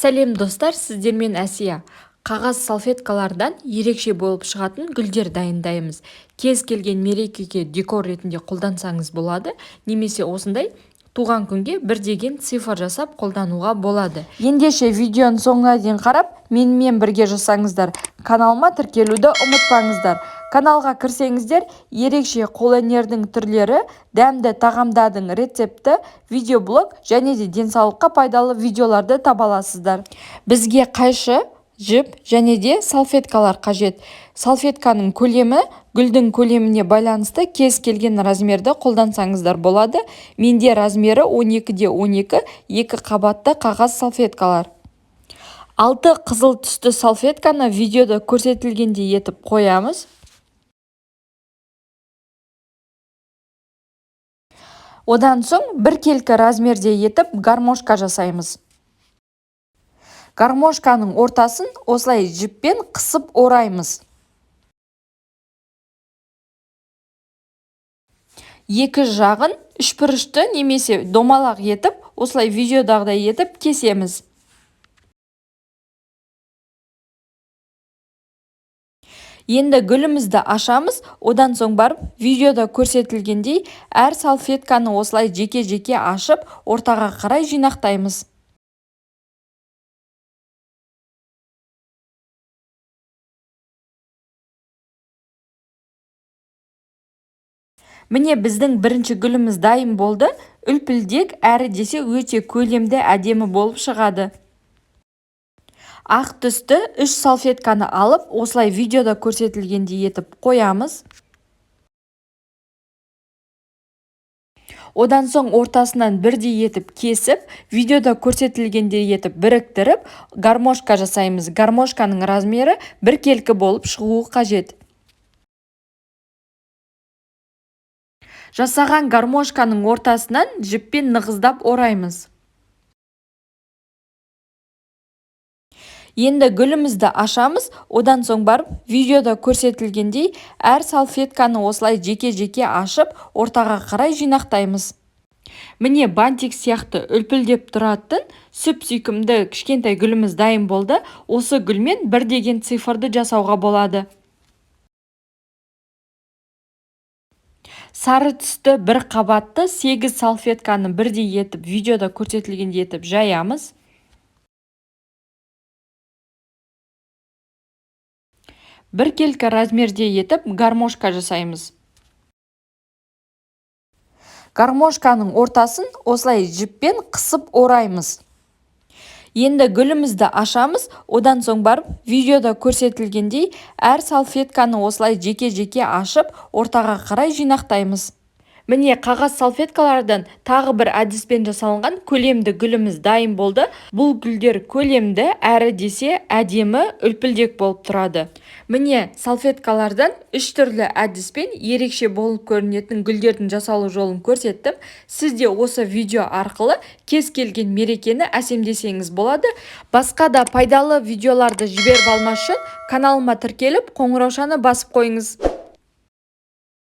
Сәлем достар, сіздермен Әсия. Қағаз салфеткалардан ерекше болып шығатын гүлдер дайындаймыз. Кез келген мерекеге декор ретінде қолдансаңыз болады, немесе осындай туған күнге бір деген цифр жасап қолдануға болады. Ендеше видеоның соңына дейін қарап, менімен бірге жасаңыздар. Каналыма тіркелуді ұмытпаңыздар. Каналға кірсеңіздер, ерекше қолөнердің түрлері, дәмді тағамдардың рецепті, видеоблог және де денсаулыққа пайдалы видеоларды таба аласыздар. Бізге қайшы, жіп және де салфеткалар қажет. Салфетканың көлемі гүлдің көлеміне байланысты кез келген размерді қолдансаңыздар болады. Менде размері 12x12 екі қабатты қағаз салфеткалар. 6 қызыл түсті салфетканы видеода көрсетілгендей етіп қоямыз. Одан соң бір келкі размерде етіп гармошка жасаймыз. Гармошканың ортасын осылай жіппен қысып ораймыз. Екі жағын үшбұрышты немесе домалақ етіп, осылай видеодағыдай етіп кесеміз. Енді гүлімізді ашамыз, одан соң барып видеода көрсетілгендей әр салфетканы осылай жеке-жеке ашып, ортаға қарай жинақтаймыз. Міне біздің бірінші гүліміз дайын болды. Үлпілдек әрі десе өте көлемді әдемі болып шығады. Ақ түсті 3 салфетканы алып, осылай видеода көрсетілгендей етіп қоямыз. Одан соң ортасынан бірдей етіп кесіп, видеода көрсетілгендей етіп біріктіріп, гармошка жасаймыз. Гармошканың размері бір келкі болып шығуы қажет. Жасаған гармошканың ортасынан жіппен нығыздап ораймыз. Енді гүлімізді ашамыз, одан соң барып видеода көрсетілгендей әр салфетканы осылай жеке-жеке ашып, ортаға қарай жинақтаймыз. Міне бантик сияқты үлпілдеп тұратын сүп-сүйкімді кішкентай гүліміз дайын болды. Осы гүлмен бір деген цифрды жасауға болады. Сары түсті бір қабатты 8 салфетканы бірдей етіп видеода көрсетілгендей етіп жаямыз. Бір келкі размерде етіп гармошка жасаймыз. Гармошканың ортасын осылай жіппен қысып ораймыз. Енді гүлімізді ашамыз, одан соң барып видеода көрсетілгендей әр салфетканы осылай жеке-жеке ашып, ортаға қарай жинақтаймыз. Міне қағаз салфеткалардан тағы бір әдіспен жасалынған көлемді гүліміз дайын болды. Бұл гүлдер көлемді әрі десе әдемі үлпілдек болып тұрады. Міне салфеткалардан 3 түрлі әдіспен ерекше болып көрінетін гүлдердің жасалу жолын көрсеттім. Сіз де осы видео арқылы кез келген мерекені әсемдесеңіз болады. Басқа да пайдалы видеоларды жіберіп алмас үшін каналыма тіркеліп, қоңыраушаны басып қойыңыз.